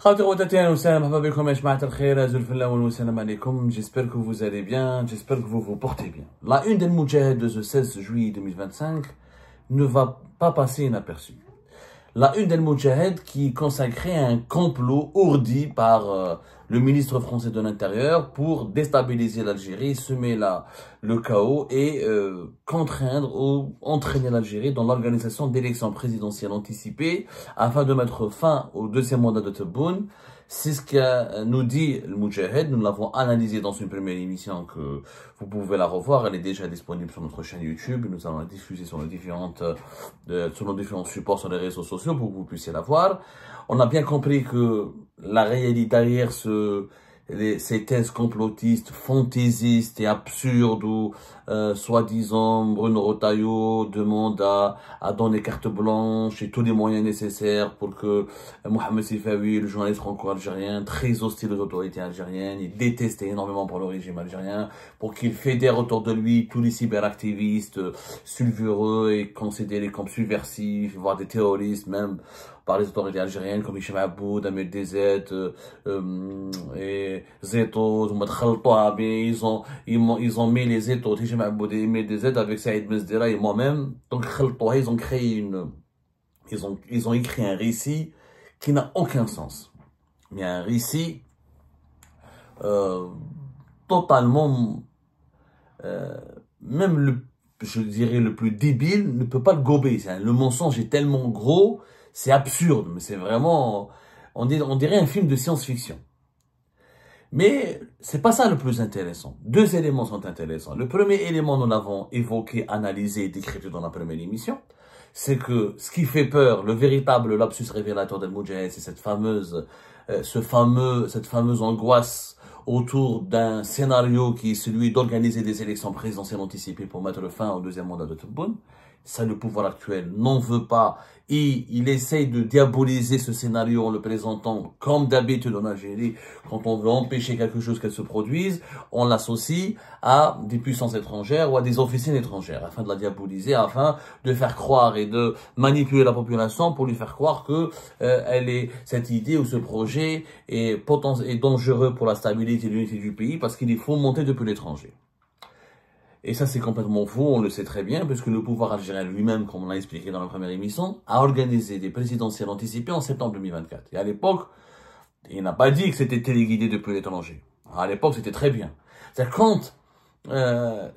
J'espère que vous allez bien, j'espère que vous vous portez bien. La une des Moudjahid de ce 16 juillet 2025 ne va pas passer inaperçue. La une des Moudjahid qui consacrait à un complot ourdi par le ministre français de l'Intérieur pour déstabiliser l'Algérie, semer le chaos et contraindre ou entraîner l'Algérie dans l'organisation d'élections présidentielles anticipées afin de mettre fin au deuxième mandat de Tebboune. C'est ce que nous dit le Moudjahid. Nous l'avons analysé dans une première émission que vous pouvez la revoir. Elle est déjà disponible sur notre chaîne YouTube. Nous allons la diffuser sur nos différents supports sur les réseaux sociaux pour que vous puissiez la voir. On a bien compris que la réalité derrière ces thèses complotistes, fantaisistes et absurdes où, soi-disant, Bruno Retailleau demande à donner carte blanche et tous les moyens nécessaires pour que Mohamed Sifawi, le journaliste franco-algérien, très hostile aux autorités algériennes, il détestait énormément pour le régime algérien, pour qu'il fédère autour de lui tous les cyberactivistes sulfureux et considérés comme subversifs, voire des terroristes même, par les autorités algériennes comme Hicham Aboud, Ahmed Dezet et Zeto, ils ont mis les Zeto, Hicham Aboud et Ahmed Dezet avec Saïd Mezdera et moi-même. Donc ils ont créé ils ont écrit un récit qui n'a aucun sens. Mais un récit totalement, même je dirais le plus débile ne peut pas le gober. Le mensonge est tellement gros. C'est absurde, mais c'est vraiment, on dirait un film de science-fiction. Mais c'est pas ça le plus intéressant. Deux éléments sont intéressants. Le premier élément, nous l'avons évoqué, analysé et décrypté dans la première émission. C'est que ce qui fait peur, le véritable lapsus révélateur d'El Moudjahid, c'est cette fameuse angoisse autour d'un scénario qui est celui d'organiser des élections présidentielles anticipées pour mettre fin au deuxième mandat de Tebboune. Ça, le pouvoir actuel n'en veut pas et il essaye de diaboliser ce scénario en le présentant comme d'habitude en Algérie. Quand on veut empêcher quelque chose qu'elle se produise, on l'associe à des puissances étrangères ou à des officines étrangères afin de la diaboliser, afin de faire croire et de manipuler la population pour lui faire croire que cette idée ou ce projet est dangereux pour la stabilité et l'unité du pays parce qu'il est fomenté depuis l'étranger. Et ça, c'est complètement faux, on le sait très bien, puisque le pouvoir algérien lui-même, comme on l'a expliqué dans la première émission, a organisé des présidentielles anticipées en septembre 2024. Et à l'époque, il n'a pas dit que c'était téléguidé depuis l'étranger. À l'époque, c'était très bien. C'est quand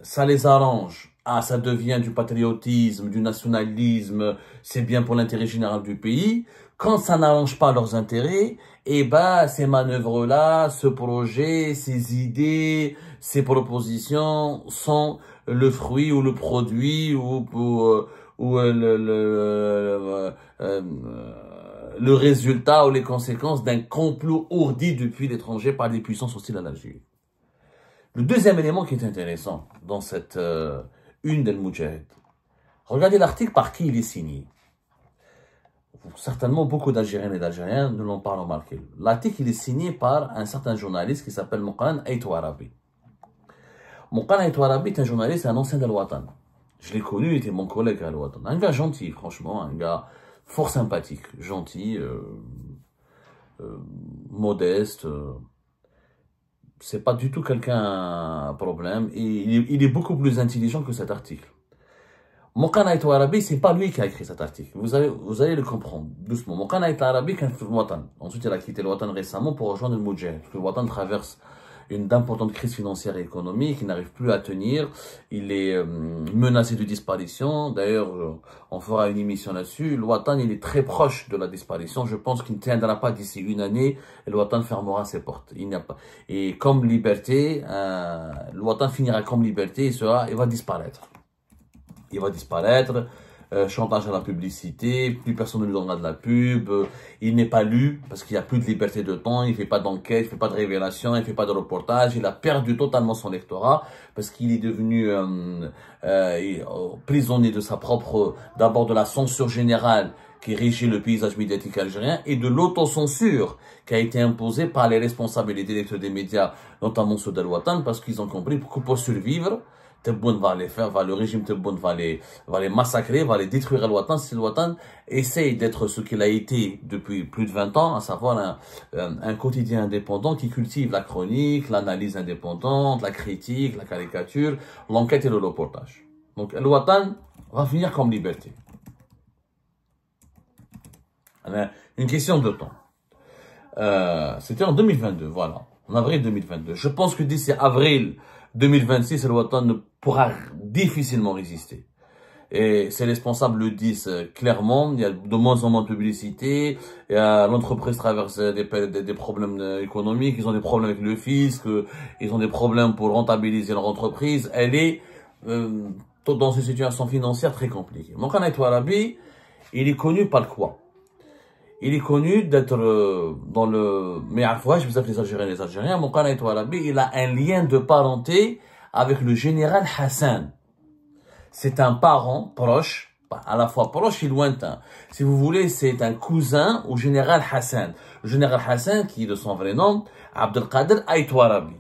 ça les arrange, ça devient du patriotisme, du nationalisme, c'est bien pour l'intérêt général du pays. Quand ça n'arrange pas leurs intérêts, ces manœuvres-là, ce projet, ces idées, ces propositions sont le fruit ou le produit le résultat ou les conséquences d'un complot ourdi depuis l'étranger par des puissances hostiles à l'Algérie. Le deuxième élément qui est intéressant dans cette une d'El Moudjahid, regardez l'article par qui il est signé. Certainement, beaucoup d'Algériennes et d'Algériens ne l'ont pas remarqué. L'article est signé par un certain journaliste qui s'appelle Mouqan Aït-Ouarabi. Mouqan Aït-Ouarabi est un journaliste, un ancien d'Al Watan. Je l'ai connu, il était mon collègue à Al Watan. Un gars gentil, franchement, un gars fort sympathique, gentil, modeste. C'est pas du tout quelqu'un à problème. Et il est beaucoup plus intelligent que cet article. Mouqan Aït-Ouarabi, c'est pas lui qui a écrit cet article. Vous allez le comprendre doucement. Mouqan Aït-Ouarabi, quand il fait le Watan. Ensuite, il a quitté le Watan récemment pour rejoindre le Moudjahid. Parce que le Watan traverse une importante crise financière et économique. Il n'arrive plus à tenir. Il est menacé de disparition. D'ailleurs, on fera une émission là-dessus. Le Watan, il est très proche de la disparition. Je pense qu'il ne tiendra pas d'ici une année. Et le Watan fermera ses portes. Il n'y a pas. Et comme liberté, le Watan finira comme liberté. Il va disparaître. Il va disparaître, chantage à la publicité, plus personne ne lui donnera de la pub, il n'est pas lu parce qu'il n'y a plus de liberté de temps, il ne fait pas d'enquête, il ne fait pas de révélation, il ne fait pas de reportage, il a perdu totalement son lectorat parce qu'il est devenu prisonnier de sa propre, d'abord de la censure générale qui régit le paysage médiatique algérien et de l'autocensure qui a été imposée par les responsables et les directeurs des médias, notamment ceux d'Al Watan, parce qu'ils ont compris que pour survivre, Tebboune va les faire, le régime Tebboune va les massacrer, va les détruire à l'Ouatan si l'Ouatan essaye d'être ce qu'il a été depuis plus de 20 ans, à savoir un quotidien indépendant qui cultive la chronique, l'analyse indépendante, la critique, la caricature, l'enquête et le reportage. Donc, l'Ouatan va finir comme liberté. Une question de temps. C'était en 2022, voilà. En avril 2022. Je pense que d'ici avril 2026, l'Ouatan ne pourra difficilement résister. Et ses responsables le disent clairement, il y a de moins en moins de publicité, l'entreprise traverse des problèmes économiques, ils ont des problèmes avec le fisc, ils ont des problèmes pour rentabiliser leur entreprise. Elle est dans une situation financière très compliquée. Moukhan Ait Touarabi, il est connu par quoi? Il est connu d'être dans le... Mais à la fois, je vous appelle les Algériens, Moukhan Ait Touarabi, il a un lien de parenté avec le général Hassan. C'est un parent proche, à la fois proche et lointain. Si vous voulez, c'est un cousin au général Hassan. Le général Hassan, qui est de son vrai nom, Abdelkader Ait Touarabi.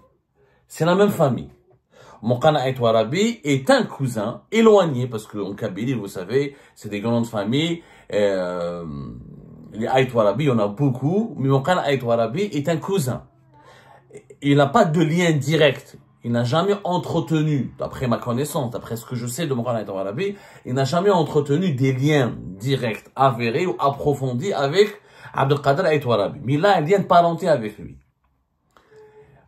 C'est la même famille. Moukhan Ait Touarabi est un cousin éloigné, parce qu'en Kabylie, vous savez, c'est des grandes familles. Les Ait Touarabi, il y en a beaucoup, mais Moukhan Ait Touarabi est un cousin. Il n'a pas de lien direct. Il n'a jamais entretenu, d'après ma connaissance, d'après ce que je sais de Moukhan Ait Touarabi, il n'a jamais entretenu des liens directs, avérés ou approfondis avec Abdelkader Ait Touarabi. Mais il a un lien de parenté avec lui.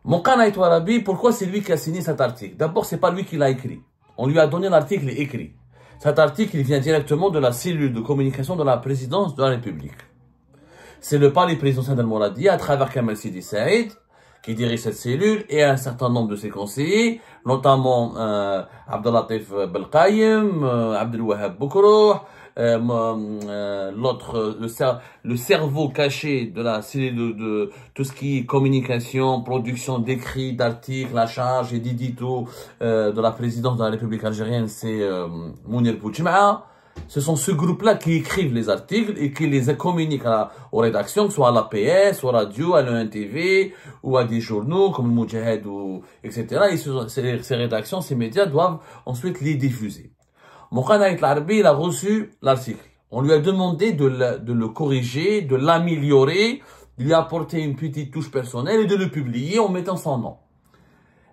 Moukhan Ait Touarabi, pourquoi c'est lui qui a signé cet article? D'abord, c'est pas lui qui l'a écrit. On lui a donné l'article écrit. Cet article, il vient directement de la cellule de communication de la présidence de la République. C'est le palais présidentiel d'Al-Mouradi, à travers Kamel Sidi Saïd, qui dirige cette cellule, et un certain nombre de ses conseillers, notamment Abdellatif Belkayem, Abdelwahab Boukrouh, l'autre, le cerveau caché de la cellule de tout ce qui est communication, production d'écrits, d'articles, la charge et d'édito de la présidence de la République algérienne, c'est Mounir Boutchima. Ce sont ce groupe-là qui écrivent les articles et qui les communiquent aux rédactions, soit à l'APS, aux radios, à l'ENTV, ou à des journaux comme le Moudjahed, etc. Et ces rédactions, ces médias doivent ensuite les diffuser. Moukhan Ait Touarabi, il a reçu l'article. On lui a demandé de le corriger, de l'améliorer, de lui apporter une petite touche personnelle et de le publier en mettant son nom.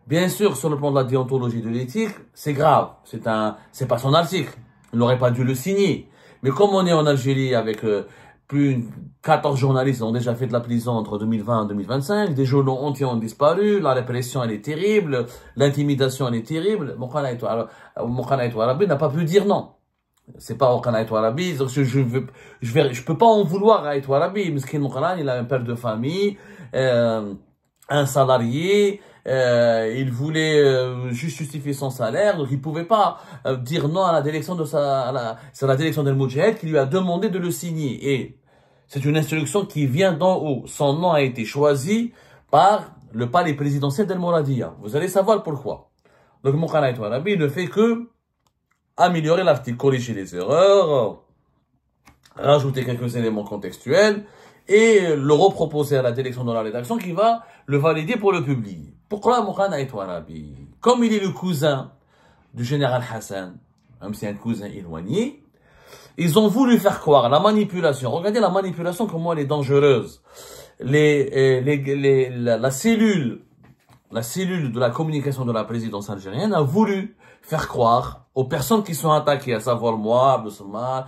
Bien sûr, sur le plan de la déontologie de l'éthique, c'est grave. C'est pas son article. Il n'aurait pas dû le signer. Mais comme on est en Algérie avec plus de 14 journalistes qui ont déjà fait de la prison entre 2020 et 2025, des journaux entiers ont disparu, la répression elle est terrible, l'intimidation elle est terrible, Moukhan Ait Touarabi n'a pas pu dire non. C'est pas Moukhan Ait Touarabi, je peux pas en vouloir à Ait Touarabi, Miskin Moukhan, il a un père de famille, un salarié, il voulait juste justifier son salaire, donc il pouvait pas dire non à la direction c'est la direction d'El Moudjahed qui lui a demandé de le signer. Et c'est une instruction qui vient d'en haut. Son nom a été choisi par le palais présidentiel d'El Mouradia. Vous allez savoir pourquoi. Donc Moukhan Ait Touarabi ne fait que améliorer l'article, corriger les erreurs, rajouter quelques éléments contextuels et le reproposer à la direction de la rédaction qui va le valider pour le publier. Pourquoi Moukhan Ait Touarabi? Comme il est le cousin du général Hassan, même si c'est un cousin éloigné, ils ont voulu faire croire la manipulation. Regardez la manipulation, comment elle est dangereuse. La cellule de la communication de la présidence algérienne a voulu faire croire aux personnes qui sont attaquées, à savoir moi, Abdou Samar,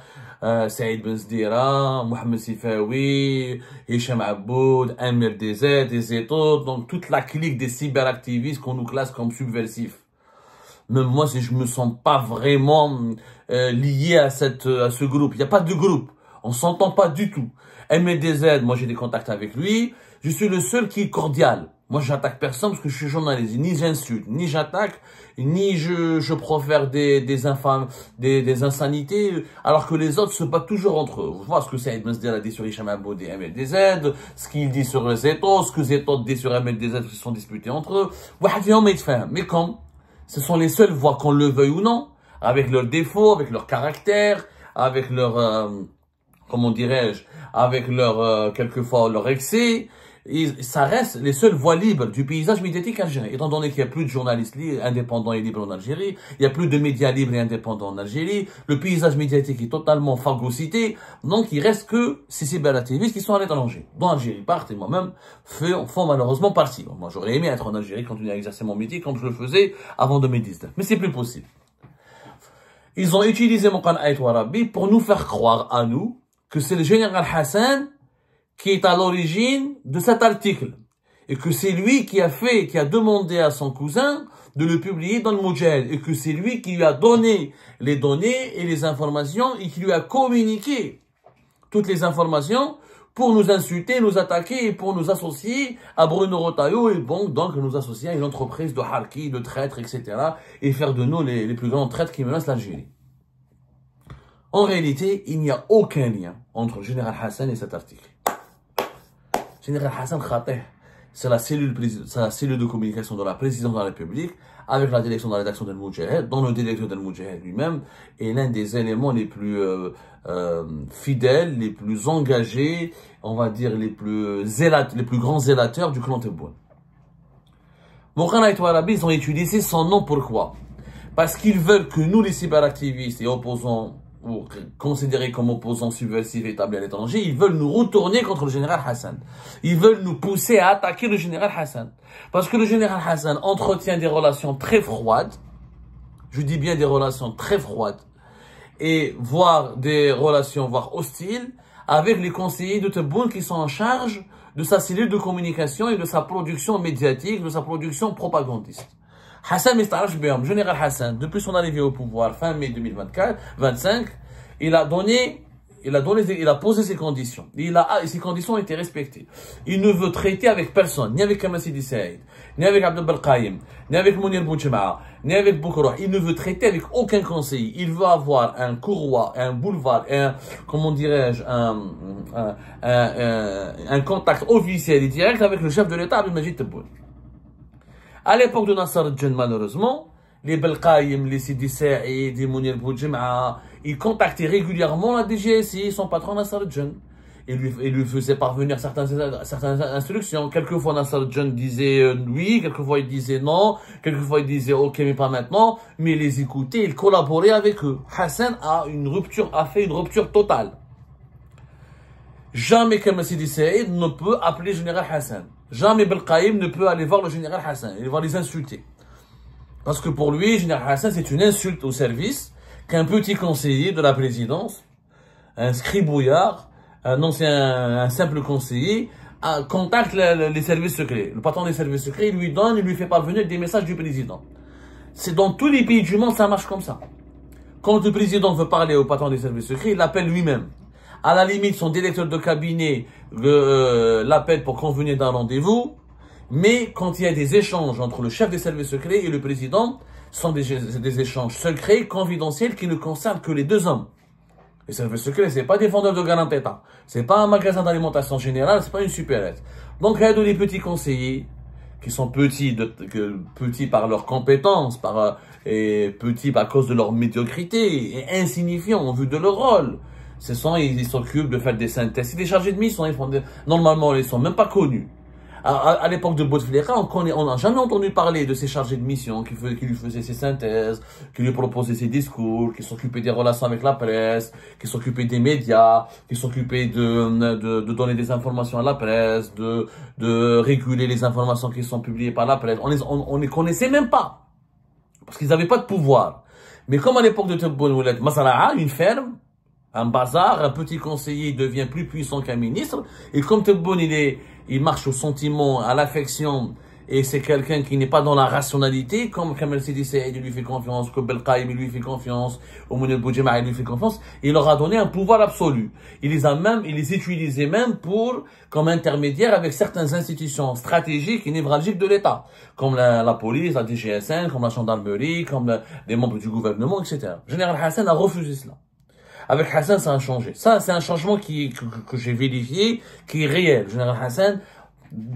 Saïd Ben Zdira, Mohamed Sifawi, Hicham Aboud, Amir DZ, des États, donc toute la clique des cyberactivistes qu'on nous classe comme subversifs. Même moi, si je me sens pas vraiment lié à ce groupe, il n'y a pas de groupe, on s'entend pas du tout. MDZ, moi j'ai des contacts avec lui, je suis le seul qui est cordial. Moi, j'attaque personne parce que je suis journaliste. Ni j'insulte, ni j'attaque, ni je profère des insanités, alors que les autres se battent toujours entre eux. Vous voyez ce que Saïd Ben Zdira a dit sur Hicham Aboud et MDZ, ce qu'il dit sur Zeto, ce que Zeto dit sur MDZ qui sont disputés entre eux. Mais comme ce sont les seules voix, qu'on le veuille ou non, avec leurs défauts, avec leur caractère, avec leur comment dirais-je, avec quelquefois leur excès, ça reste les seules voies libres du paysage médiatique algérien. Étant donné qu'il n'y a plus de journalistes indépendants et libres en Algérie, il n'y a plus de médias libres et indépendants en Algérie, le paysage médiatique est totalement phagocyté, donc il reste que ces cyberactivistes qui sont à l'étranger, dont Algérie part et moi-même font malheureusement partie. Moi j'aurais aimé être en Algérie, continuer à exercer mon métier comme je le faisais avant 2019, mais c'est plus possible. Ils ont utilisé Moqan Ait Warabi pour nous faire croire à nous que c'est le général Hassan qui est à l'origine de cet article. Et que c'est lui qui a demandé à son cousin de le publier dans le Moudjahid. Et que c'est lui qui lui a donné les données et les informations et qui lui a communiqué toutes les informations pour nous insulter, nous attaquer et pour nous associer à Bruno Retailleau et donc nous associer à une entreprise de harki, de traîtres, etc. et faire de nous les plus grands traîtres qui menacent l'Algérie. En réalité, il n'y a aucun lien entre le général Hassan et cet article. Général Hassan Khateh, c'est la cellule de communication de la présidence de la République avec la direction de la rédaction de Moudjahid, dont le directeur de Moudjahid lui-même est l'un des éléments les plus fidèles, les plus engagés, on va dire les plus grands zélateurs du clan Tebboune. Moqan Ait Warabi, ils ont utilisé son nom pourquoi? Parce qu'ils veulent que nous, les cyberactivistes et opposants, ou considérés comme opposants subversifs établis à l'étranger, ils veulent nous retourner contre le général Hassan. Ils veulent nous pousser à attaquer le général Hassan. Parce que le général Hassan entretient des relations très froides, je dis bien des relations très froides, et voire hostiles, avec les conseillers de Tebboune qui sont en charge de sa cellule de communication et de sa production médiatique, de sa production propagandiste. Hassan Mistarach Beyam, général Hassan, depuis son arrivée au pouvoir fin mai 2025, il a posé ses conditions. Et ces conditions ont été respectées. Il ne veut traiter avec personne, ni avec Kamal Sidi Saïd, ni avec Abdel Belkaïm, ni avec Mounir Boudjema'a, ni avec Boukroua. Il ne veut traiter avec aucun conseiller. Il veut avoir un courroie, un boulevard, un contact officiel et direct avec le chef de l'État, Abdelmajid Tebboune. À l'époque de Nasser al-Djinn, malheureusement, les Belkaïm, les Sidi Saïd, les Mounir Boudjema'a, ils contactaient régulièrement la DGSI, son patron Nasser al-Djinn. Il lui faisait parvenir certaines instructions. Quelquefois, Nasser al-Djinn disait oui, quelquefois il disait non, quelquefois il disait ok, mais pas maintenant. Mais il les écoutait, il collaborait avec eux. Hassan a fait une rupture totale. Jamais Kamal Sidi Saïd ne peut appeler le général Hassan. Jamais Belkaïm ne peut aller voir le général Hassan. Il va les insulter. Parce que pour lui, le général Hassan, c'est une insulte au service qu'un petit conseiller de la présidence, un scribouillard, un simple conseiller, contacte les services secrets. Le patron des services secrets, il lui fait parvenir des messages du président. C'est dans tous les pays du monde, ça marche comme ça. Quand le président veut parler au patron des services secrets, il l'appelle lui-même. À la limite, son directeur de cabinet l'appelle pour convenir d'un rendez-vous. Mais quand il y a des échanges entre le chef des services secrets et le président, ce sont des échanges secrets, confidentiels, qui ne concernent que les deux hommes. Les services secrets, c'est pas des vendeurs de Garanteta. C'est pas un magasin d'alimentation générale, c'est pas une supérette. Donc, il y a des petits conseillers qui sont petits par leurs compétences, et petits à cause de leur médiocrité, et insignifiants en vue de leur rôle. Ils s'occupent de faire des synthèses. C'est des chargés de mission, normalement, ils sont même pas connus. À l'époque de Bouteflika, on n'a jamais entendu parler de ces chargés de mission qui lui faisaient ses synthèses, qui lui proposaient ses discours, qui s'occupaient des relations avec la presse, qui s'occupaient des médias, qui s'occupaient de donner des informations à la presse, de réguler les informations qui sont publiées par la presse. On les connaissait même pas. Parce qu'ils n'avaient pas de pouvoir. Mais comme à l'époque de Tebboune Oulet Masara'a, une ferme, un bazar, un petit conseiller devient plus puissant qu'un ministre. Et comme Tebboune, il marche au sentiment, à l'affection, et c'est quelqu'un qui n'est pas dans la rationalité, comme Kamal Sidi Saïd lui fait confiance, que Belkaïm lui fait confiance, ou Mounir Boudjema'a lui fait confiance, il leur a donné un pouvoir absolu. Il les utilisait même comme intermédiaire avec certaines institutions stratégiques et névralgiques de l'État, comme la police, la DGSN, comme la gendarmerie, comme les membres du gouvernement, etc. Général Hassan a refusé cela. Avec Hassan, ça a changé. Ça, c'est un changement que j'ai vérifié, qui est réel. Général Hassan,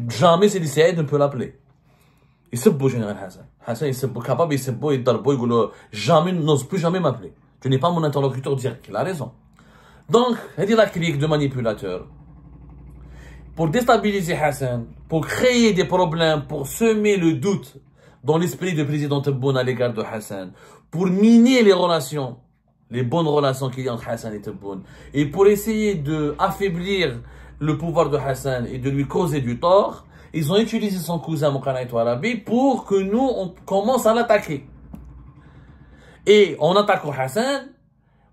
jamais Sidi Saïd ne peut l'appeler. Il se beau, Général Hassan. Hassan, il se beau, capable, il se beau, il n'ose plus jamais m'appeler. Tu n'es pas mon interlocuteur direct. Il a raison. Donc, c'est la clique de manipulateurs. Pour déstabiliser Hassan, pour créer des problèmes, pour semer le doute dans l'esprit du président Tebboune à l'égard de Hassan, pour miner les relations, les bonnes relations qu'il y a entre Hassan et Tebboune, et pour essayer d'affaiblir le pouvoir de Hassan et de lui causer du tort, ils ont utilisé son cousin Moukanaïtou Arabi pour que nous, on commence à l'attaquer. Et en attaquant Hassan,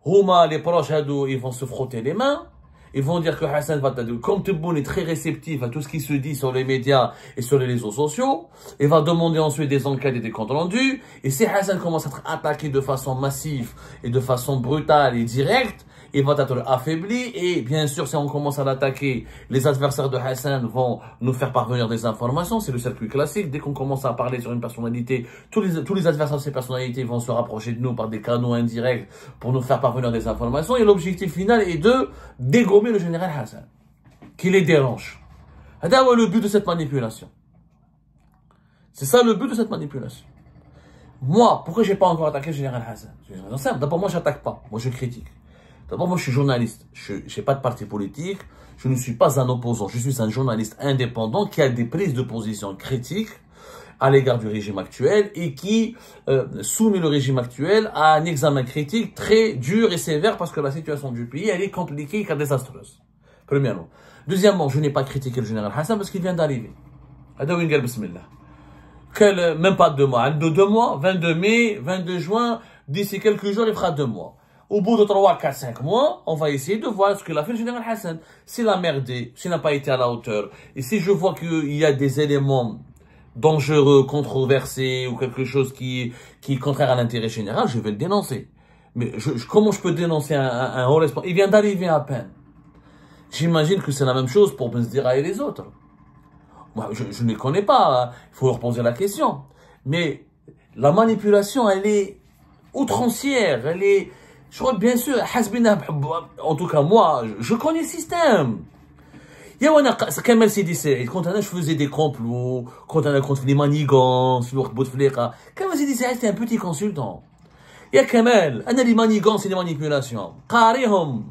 Houma, les proches ados, ils vont se frotter les mains. Ils vont dire que Hassan va, comme Tebboune est très réceptif à tout ce qui se dit sur les médias et sur les réseaux sociaux, il va demander ensuite des enquêtes et des comptes rendus. Et si Hassan commence à être attaqué de façon massive et de façon brutale et directe, il va être affaibli. Et bien sûr, si on commence à l'attaquer, les adversaires de Hassan vont nous faire parvenir des informations. C'est le circuit classique. Dès qu'on commence à parler sur une personnalité, tous les adversaires de ces personnalités vont se rapprocher de nous par des canaux indirects pour nous faire parvenir des informations. Et l'objectif final est de dégommer le général Hassan, qui les dérange. C'est le but de cette manipulation. C'est ça le but de cette manipulation. Moi, pourquoi j'ai pas encore attaqué le général Hassan? C'est une raison simple. D'abord, moi, j'attaque pas. Moi, je critique. D'abord, moi, je suis journaliste. Je n'ai pas de parti politique. Je ne suis pas un opposant. Je suis un journaliste indépendant qui a des prises de position critiques à l'égard du régime actuel et qui soumet le régime actuel à un examen critique très dur et sévère parce que la situation du pays, elle est compliquée et désastreuse. Premièrement. Deuxièmement, je n'ai pas critiqué le général Hassan parce qu'il vient d'arriver. Même pas 2 mois. 2 mois, 22 mai, 22 juin, d'ici quelques jours, il fera 2 mois. Au bout de 3, 4, 5 mois, on va essayer de voir ce que l'a fait le général Hassan. S'il a merdé, s'il n'a pas été à la hauteur, et si je vois qu'il y a des éléments dangereux, controversés, ou quelque chose qui est contraire à l'intérêt général, je vais le dénoncer. Mais comment je peux dénoncer un haut responsable? Il vient d'arriver à peine. J'imagine que c'est la même chose pour Benzira et les autres. Moi, je ne les connais pas, hein. Il faut leur poser la question. Mais la manipulation, elle est outrancière, elle est... Je crois bien sûr, en tout cas moi, je connais le système. Kamel Sidi Saïd, quand je faisais des complots, quand on faisait des manigances, Kamel Sidi Saïd c'était un petit consultant. Ya Kamel, les manigances et les manipulations. Qarihum.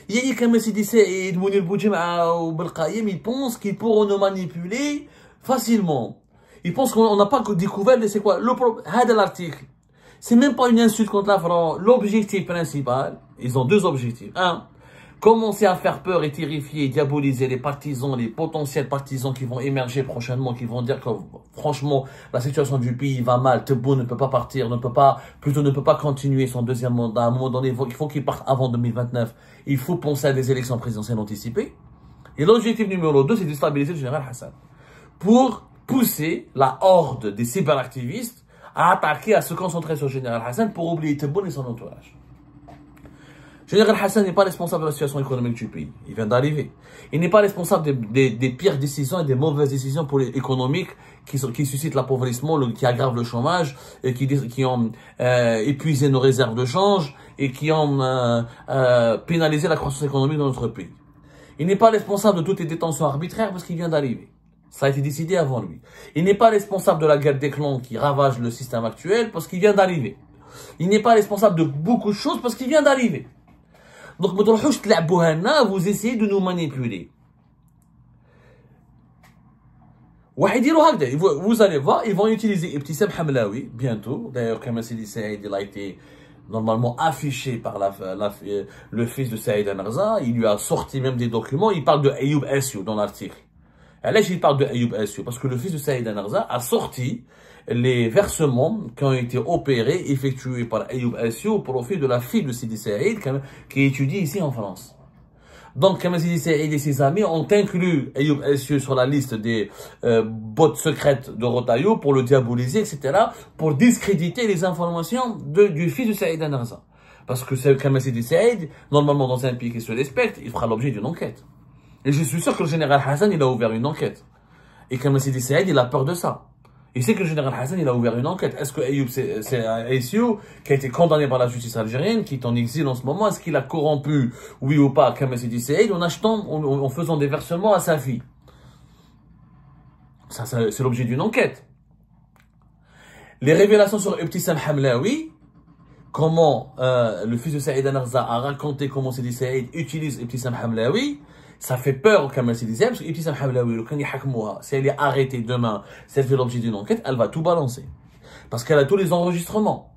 Yani Kamel Sidi Saïd, Mounir Boudjema ou Belkayem, ils pensent qu'ils pourront nous manipuler facilement. Ils pensent qu'on n'a pas découvert, c'est quoi? L'article. C'est même pas une insulte contre la France. L'objectif principal, ils ont 2 objectifs. 1, commencer à faire peur et terrifier, diaboliser les partisans, les potentiels partisans qui vont émerger prochainement, qui vont dire que franchement, la situation du pays va mal, Tebboune ne peut pas partir, ne peut pas continuer son 2e mandat. À un moment donné, il faut qu'il parte avant 2029. Il faut penser à des élections présidentielles anticipées. Et l'objectif numéro 2, c'est de stabiliser le général Hassan. Pour pousser la horde des cyberactivistes à attaquer, à se concentrer sur le général Hassan pour oublier Tebboune et son entourage. Le général Hassan n'est pas responsable de la situation économique du pays. Il vient d'arriver. Il n'est pas responsable des pires décisions et des mauvaises décisions économiques qui suscitent l'appauvrissement, qui aggravent le chômage, et qui ont épuisé nos réserves de change et qui ont pénalisé la croissance économique dans notre pays. Il n'est pas responsable de toutes les détentions arbitraires parce qu'il vient d'arriver. Ça a été décidé avant lui. Il n'est pas responsable de la guerre des clans qui ravage le système actuel parce qu'il vient d'arriver. Il n'est pas responsable de beaucoup de choses parce qu'il vient d'arriver. Donc, vous essayez de nous manipuler. Vous allez voir, ils vont utiliser Ibtissam Hamlaoui bientôt. D'ailleurs, Kamel Sidi Saïd, il a été normalement affiché par le fils de Saïd Anarza. Il lui a sorti même des documents. Il parle de Ayoub Essio dans l'article. Là, il parle de Ayoub Essio parce que le fils de Saïd Anarza a sorti les versements qui ont été opérés, effectués par Ayoub Essio au profit de la fille de Sidi Saïd qui étudie ici en France. Donc, Kamel Sidi Saïd et ses amis ont inclus Ayoub Essio sur la liste des bottes secrètes de Rotaillot pour le diaboliser, etc., pour discréditer les informations du fils de Saïd Anarza. Parce que Kamel Sidi Saïd, normalement dans un pays qui se respecte, il fera l'objet d'une enquête. Et je suis sûr que le général Hassan, il a ouvert une enquête. Et Kamel Sidi Saïd, il a peur de ça. Il sait que le général Hassan, il a ouvert une enquête. Est-ce que Ayoub, c'est un Essio qui a été condamné par la justice algérienne, qui est en exil en ce moment? Est-ce qu'il a corrompu, oui ou pas, Kamel Sidi Saïd en faisant des versements à sa fille? Ça, c'est l'objet d'une enquête. Les révélations sur Ibtissam Hamlaoui comment le fils de Saïd Narza a raconté comment Sidi Saïd utilise Ibtissam Hamlaoui, ça fait peur au Kamal Sidi Saïd, parce qu'Ibtissam Hamlaoui, si elle est arrêtée demain, si elle fait l'objet d'une enquête, elle va tout balancer. Parce qu'elle a tous les enregistrements.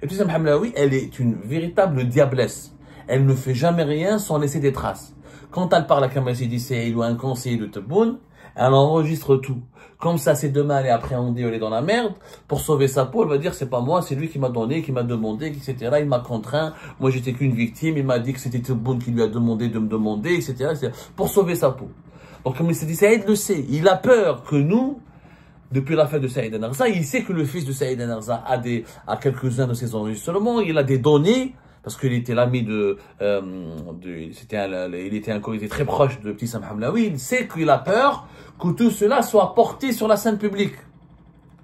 Ibtissam Hamlaoui, elle est une véritable diablesse. Elle ne fait jamais rien sans laisser des traces. Quand elle parle à Kamal Sidi Saïd ou à un conseiller de Tebboune, elle enregistre tout. Comme ça, c'est demain, elle est appréhendée, elle est dans la merde. Pour sauver sa peau, elle va dire, c'est pas moi, c'est lui qui m'a donné, qui m'a demandé, etc. Il m'a contraint. Moi, j'étais qu'une victime. Il m'a dit que c'était Tebboune qui lui a demandé de me demander, etc., etc. Pour sauver sa peau. Donc, comme il s'est dit, Saïd le sait. Il a peur que nous, depuis la fête de Saïd Narza, il sait que le fils de Saïd Narza a quelques-uns de ses enregistrements. Il a des données. Parce qu'il était l'ami il était très proche de Ibtissam Hamlaoui. Il sait qu'il a peur que tout cela soit porté sur la scène publique.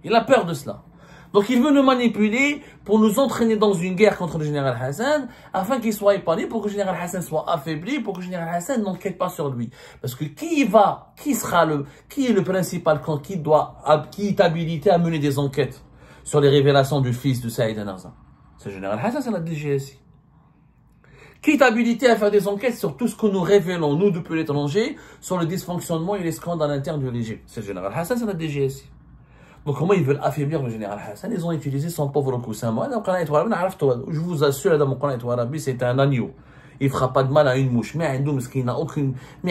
Il a peur de cela. Donc il veut nous manipuler pour nous entraîner dans une guerre contre le général Hassan, afin qu'il soit épargné, pour que le général Hassan soit affaibli, pour que le général Hassan n'enquête pas sur lui. Parce que qui est le principal, qui est habilité à mener des enquêtes sur les révélations du fils de Saïd Narza? C'est le général Hassan, c'est la DGSI. Qui est habilité à faire des enquêtes sur tout ce que nous révélons, nous, depuis l'étranger, sur le dysfonctionnement et les scandales internes de l'Égypte? C'est le général Hassan, c'est la DGSI. Donc, comment ils veulent affaiblir le général Hassan? Ils ont utilisé son pauvre coussin. Moi, je vous assure, c'est un agneau. Il ne fera pas de mal à une mouche. Mais il n'a aucune. C'est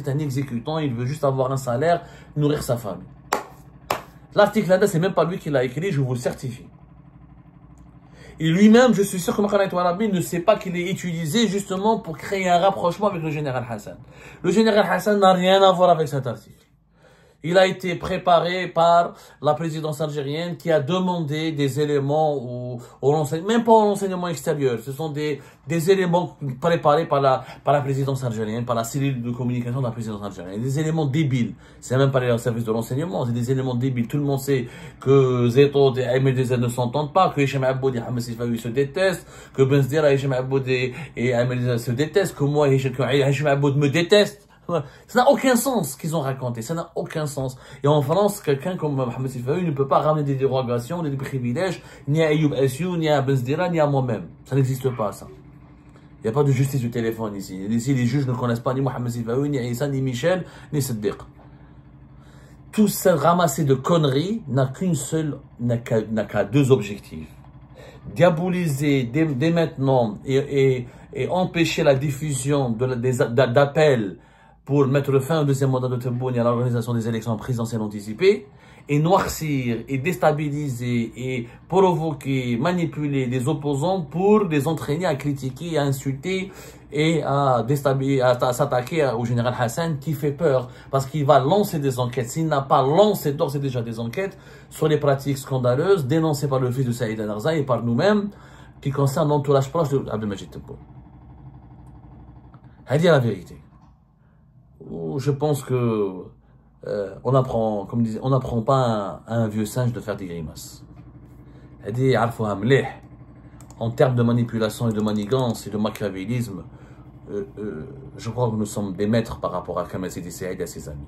un exécutant, il veut juste avoir un salaire, nourrir sa famille. L'article là, c'est même pas lui qui l'a écrit, je vous le certifie. Et lui-même, je suis sûr que Mohamed Ouarabi ne sait pas qu'il est utilisé justement pour créer un rapprochement avec le général Hassan. Le général Hassan n'a rien à voir avec cet article. Il a été préparé par la présidence algérienne qui a demandé des éléments au renseignement, même pas au renseignement extérieur. Ce sont des éléments préparés par la présidence algérienne, par la cellule de communication de la présidence algérienne. Des éléments débiles. C'est même pas les services de renseignement, c'est des éléments débiles. Tout le monde sait que Zeto et Ahmed Dezen ne s'entendent pas, que Hichem Aboud et Hamed Sifawi se détestent, que Ben Zdira et Hichem Aboud et Ahmed Dezen se détestent, que moi et Hichem Aboud me détestent. Ça n'a aucun sens ce qu'ils ont raconté, ça n'a aucun sens. Et en France, quelqu'un comme Mohamed Sifawi ne peut pas ramener des dérogations, des privilèges, ni à Ayoub Essiou, ni à Ben Zdira, ni à moi-même. Ça n'existe pas, ça. Il n'y a pas de justice du téléphone ici. Ici, les juges ne connaissent pas ni Mohamed Sifawi, ni Issa, ni Michel, ni Siddiq. Tout ça ramassé de conneries n'a qu'à deux objectifs. Diaboliser dès maintenant et empêcher la diffusion d'appels pour mettre fin au deuxième mandat de Tebboune et à l'organisation des élections présidentielles anticipées, et noircir, et déstabiliser, et provoquer, manipuler les opposants pour les entraîner à critiquer, à insulter et à s'attaquer au général Hassan qui fait peur parce qu'il va lancer des enquêtes. S'il n'a pas lancé d'ores et déjà des enquêtes sur les pratiques scandaleuses dénoncées par le fils de Saïd Narza et par nous-mêmes qui concernent l'entourage proche de Abdelmajid Tebboune. C'est la vérité. Je pense que on n'apprend pas à un vieux singe de faire des grimaces. En termes de manipulation et de manigance et de machiavélisme, je crois que nous sommes des maîtres par rapport à Kamal Sidi Saïd et à ses amis.